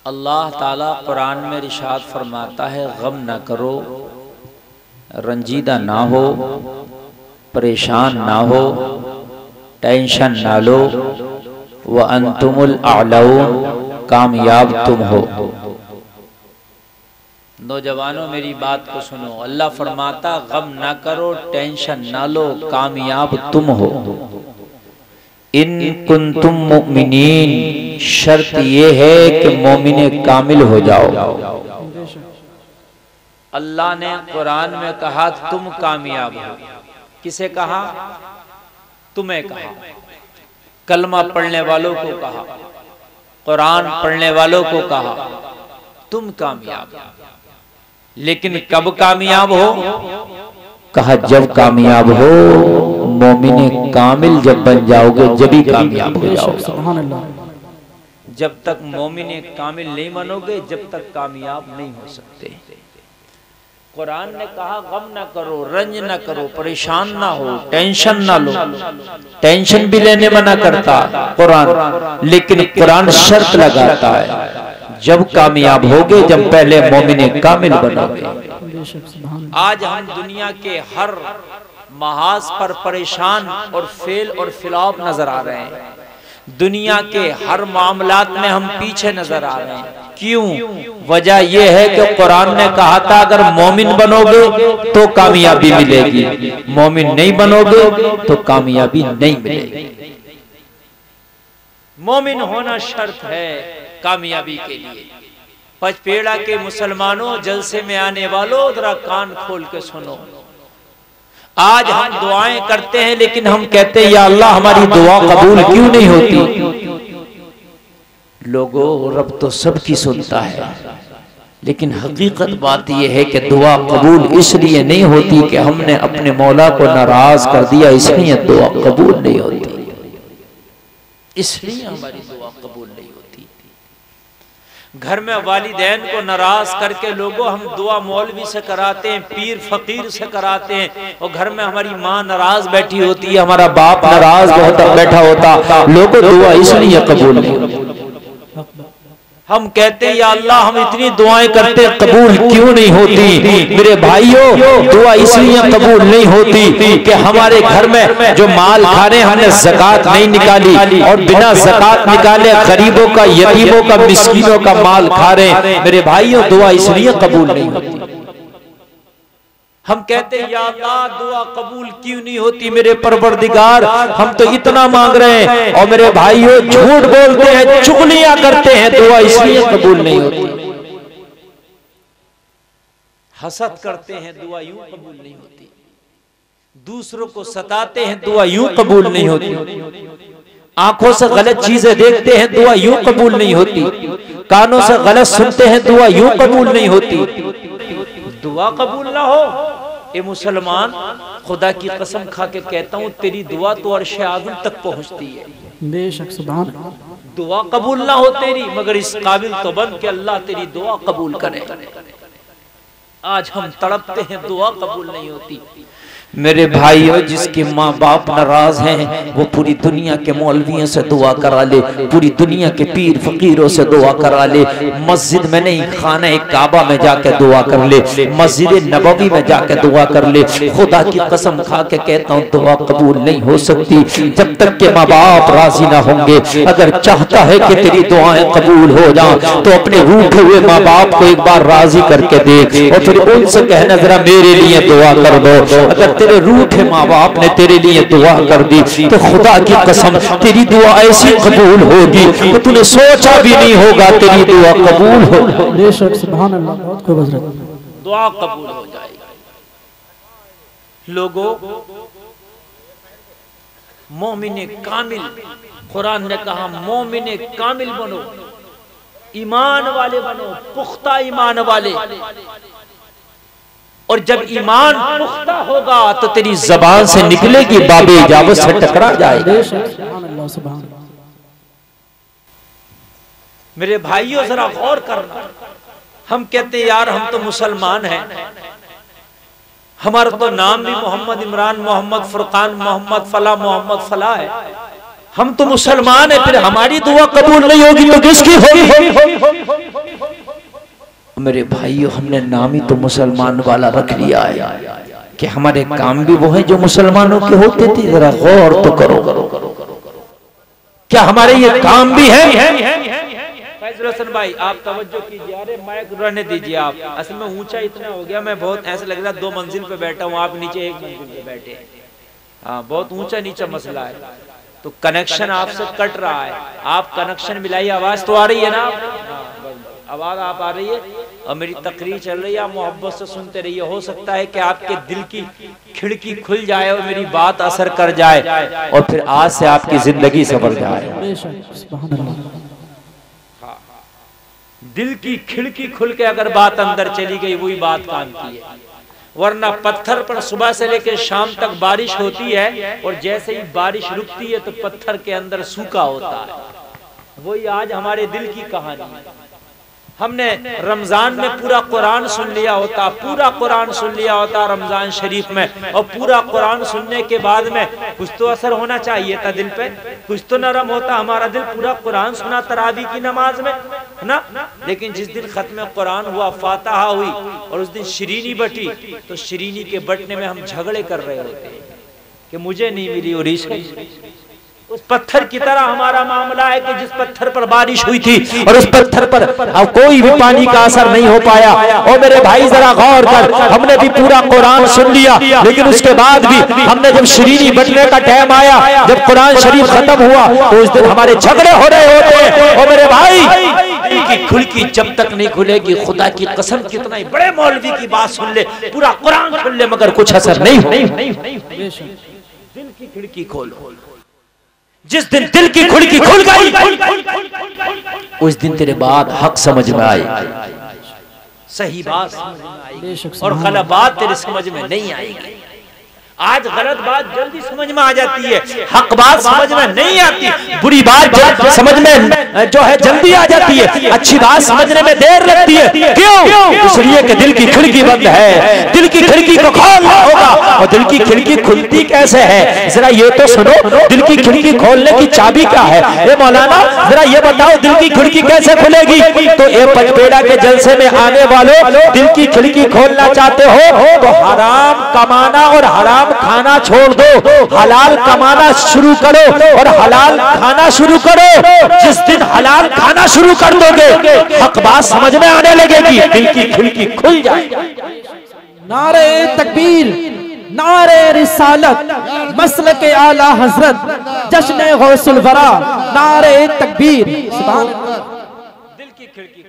अल्लाह ताला कुरान में इरशाद फरमाता है, गम ना करो, रंजीदा ना हो, परेशान ना हो, टेंशन ना लो, व अंतुमुल आलऊन, कामयाब तुम हो। नौजवानों मेरी बात को सुनो, अल्लाह फरमाता गम ना करो, टेंशन ना लो, कामयाब तुम हो। इन कुंतुम मुमिनीन, शर्त ये है कि मोमिने कामिल हो जाओ। अल्लाह ने कुरान में कहा तुम कामयाब हो। किसे कहा? तुम्हें कहा। कलमा पढ़ने वालों को कहा, कुरान पढ़ने वालों को कहा तुम कामयाब। लेकिन कब कामयाब हो? कहा जब कामयाब हो, मोमिने कामिल जब बन जाओगे जब ही कामयाब हो जाओगे। जब तक मोमिने कामिल नहीं बनोगे जब तक कामयाब नहीं हो सकते। कुरान ने कहा गम ना करो, रंज ना करो, परेशान ना हो, टेंशन ना लो। टेंशन भी लेने मना करता कुरान, लेकिन कुरान शर्त लगाता है जब कामयाब होगे जब पहले मोमिने कामिल बनोगे। आज हम दुनिया के हर महाज पर परेशान और फेल और फ्लॉप नजर आ रहे हैं। दुनिया के हर मामलात में हम पीछे नजर आ रहे हैं। क्यों? वजह यह है कि कुरान ने कहा था अगर मोमिन बनोगे तो कामयाबी मिलेगी, मोमिन नहीं बनोगे तो कामयाबी नहीं मिलेगी। मोमिन होना शर्त है कामयाबी के लिए। पचपेड़ा के मुसलमानों, जलसे में आने वालों, जरा कान खोल के सुनो। आज हम दुआएं करते हैं लेकिन हम कहते हैं या अल्लाह हमारी दुआ कबूल क्यों नहीं होती? लोगों, रब तो सबकी सुनता है, लेकिन हकीकत बात यह है कि दुआ कबूल इसलिए नहीं होती कि हमने अपने मौला को नाराज कर दिया, इसलिए दुआ कबूल नहीं होती। इसलिए हमारी दुआ कबूल नहीं होती। घर में वालिदैन को नाराज करके लोगों हम दुआ मौलवी से कराते हैं, पीर फकीर से कराते हैं, और घर में हमारी माँ नाराज बैठी होती है, हमारा बाप नाराज बैठा होता, लोगों दुआ इसलिए कबूल नहीं होती। हम कहते हैं या अल्लाह हम इतनी दुआएं करते कबूल क्यों नहीं होती? मेरे भाइयों, दुआ इसलिए कबूल नहीं होती कि हमारे घर में जो माल खा रहे हमने ज़कात नहीं निकाली, और बिना ज़कात निकाले गरीबों का, यतीमों का, मिस्कीनों का माल खा रहे। मेरे भाइयों, दुआ इसलिए कबूल नहीं होती। हम कहते हैं या अल्लाह दुआ कबूल क्यों नहीं होती? मेरे परवरदिगार हम तो इतना मांग रहे हैं, और मेरे भाइयों झूठ बोलते हैं, चुगलियां करते हैं, दुआ इसलिए कबूल नहीं होती। हसद करते हैं, दुआ यूं कबूल नहीं होती। दूसरों को सताते हैं, दुआ यूं कबूल नहीं होती। आंखों से गलत चीजें देखते हैं, दुआ यूं कबूल नहीं होती। कानों से गलत सुनते हैं, दुआ यूं कबूल नहीं होती। दुआ कबूल ना हो, ए मुसलमान, खुदा की कसम खा के कहता हूँ तेरी दुआ तो अर्श आज़म तक पहुँचती है। बेशक सुभान। दुआ कबूल ना हो तेरी, मगर इस काबिल तो बन के अल्लाह तेरी दुआ कबूल करे। आज हम तड़पते हैं, दुआ कबूल नहीं होती। मेरे भाइयों, जिसके माँ बाप नाराज हैं वो पूरी दुनिया के मौलवियों से दुआ करा ले, पूरी दुनिया के पीर फकीरों से दुआ करा ले, मस्जिद में नहीं खाना काबा में जाके दुआ कर ले, मस्जिद नबवी में जाके दुआ कर ले। खुदा की कसम खा के कहता हूँ दुआ कबूल नहीं हो सकती जब तक के माँ बाप राजी ना होंगे। अगर चाहता है कि तेरी दुआएं कबूल हो जाएं तो अपने रूठे हुए माँ बाप को एक बार राजी करके देख, और फिर उनसे कहना जरा मेरे लिए दुआ कर दो। अगर तेरे रूठे माँ बाप ने तेरे लिए दुआ कर दी तो खुदा की कसम तेरी दुआ ऐसी कबूल होगी तो तूने सोचा भी नहीं होगा, तेरी दुआ कबूल हो। बेशक सुभान अल्लाह, बहुत खूब हज़रत, दुआ कबूल हो जाएगी। लोगों, मोमिने कामिल, कुरान ने कहा मोमिने कामिल बनो, ईमान वाले बनो, पुख्ता ईमान वाले। और जब ईमान पुख्ता होगा तो तेरी जबान से निकलेगी बाबे इजाबत से टकरा जाएगा। मेरे भाइयों जरा गौर करना, हम कहते हैं यार हम तो मुसलमान हैं, हमारा तो नाम भी मोहम्मद इमरान, मोहम्मद फुरकान, मोहम्मद फला है, हम तो मुसलमान है, फिर हमारी दुआ कबूल नहीं होगी तो किसकी होगी? मेरे भाइयों, हमने नाम ही तो मुसलमान वाला रख लिया है कि हमारे काम भी वो है जो मुसलमानों के होते थे। जरा गौर तो करो, क्या हमारे ये काम भी है? फैजल हसन भाई आप तवज्जो कीजिए, अरे माइक रहने दीजिए आप। असल में ऊंचा इतना हो गया, मैं बहुत ऐसा लग रहा है 2 मंजिल पे बैठा हूँ, आप नीचे 1 मंजिल पे बैठे हैं। हाँ, बहुत ऊंचा नीचा मसला है, तो कनेक्शन आपसे कट रहा है। आप कनेक्शन मिलाइए, आवाज तो आ रही है ना? आवाज आप आ रही है और मेरी तकरीर चल रही है, आप मोहब्बत से सुनते रहिए। हो सकता है कि आपके दिल की खिड़की खुल जाए और मेरी बात असर कर जाए और फिर आज से आपकी जिंदगी संवर जाए। दिल की खिड़की खुल के अगर बात अंदर चली गई, वही बात काम की है। वरना पत्थर पर सुबह से लेकर शाम तक बारिश होती है और जैसे ही बारिश रुकती है तो पत्थर के अंदर सूखा होता है। वही आज हमारे दिल की कहानी है। हमने रमजान में पूरा कुरान सुन लिया होता, पूरा कुरान सुन लिया होता रमजान शरीफ में, और पूरा कुरान सुनने के बाद में कुछ तो असर होना चाहिए था दिल पे, कुछ तो नरम होता हमारा दिल। पूरा कुरान सुना तरावी की नमाज में, है ना? लेकिन जिस दिन खत्म कुरान हुआ, फातिहा हुई और उस दिन शिरीनी बटी, तो शिरीनी के बटने में हम झगड़े कर रहे होते कि मुझे नहीं मिली और इसको। उस पत्थर की तरह हमारा मामला है कि जिस पत्थर पर बारिश हुई थी और उस पत्थर पर अब कोई भी पानी का असर नहीं हो पाया। और मेरे भाई जरा गौर कर, हमने भी पूरा कुरान सुन लिया, लेकिन उसके बाद भी हमने जब शिरीनी बटने का टाइम आया, जब कुरान शरीफ खत्म हुआ, तो उस दिन हमारे झगड़े हो रहे होते। और मेरे भाई, की खिड़की जब तक नहीं खुलेगी, खुदा की कसम कितना ही बड़े मौलवी की बात सुन ले, पूरा कुरान सुन ले, मगर कुछ असर नहीं हो। दिल की खिड़की खोलो। जिस दिन दिल की खिड़की खुल गई, उस दिन तेरे बात हक समझ में आई, सही बात समझ में आई और गलत बात तेरे समझ में नहीं आएगी। आज गलत बात जल्दी समझ में आ जाती है, हक बात समझ में नहीं आती, बुरी बात समझ में जो है जल्दी आ जाती है, अच्छी बात समझने में देर लगती है। क्यों? इसलिए कि दिल की खिड़की बंद है। दिल की खिड़की को खोलना होगा। और दिल की खिड़की खुलती कैसे है, जरा ये तो सुनो। दिल की खिड़की खोलने की चाबी क्या है? ये मौलाना जरा ये बताओ, दिल की खिड़की कैसे खुलेगी? तो ये पचपेड़ा के जलसे में आने वालों, दिल की खिड़की खोलना चाहते हो तो हराम कमाना और हराम खाना छोड़ दो, हलाल कमाना शुरू करो और हलाल खाना शुरू करो। जिस दिन हलाल खाना शुरू कर दोगे, हक बात समझ में आने लगेगी, दिल की खिड़की खुल जाएगी। नारे तकबीर, नारे रिसालत, मसलक आला हजरत, जश्न गौसुल वरा, नारे तकबीर। सुभान अल्लाह। दिल की खिड़की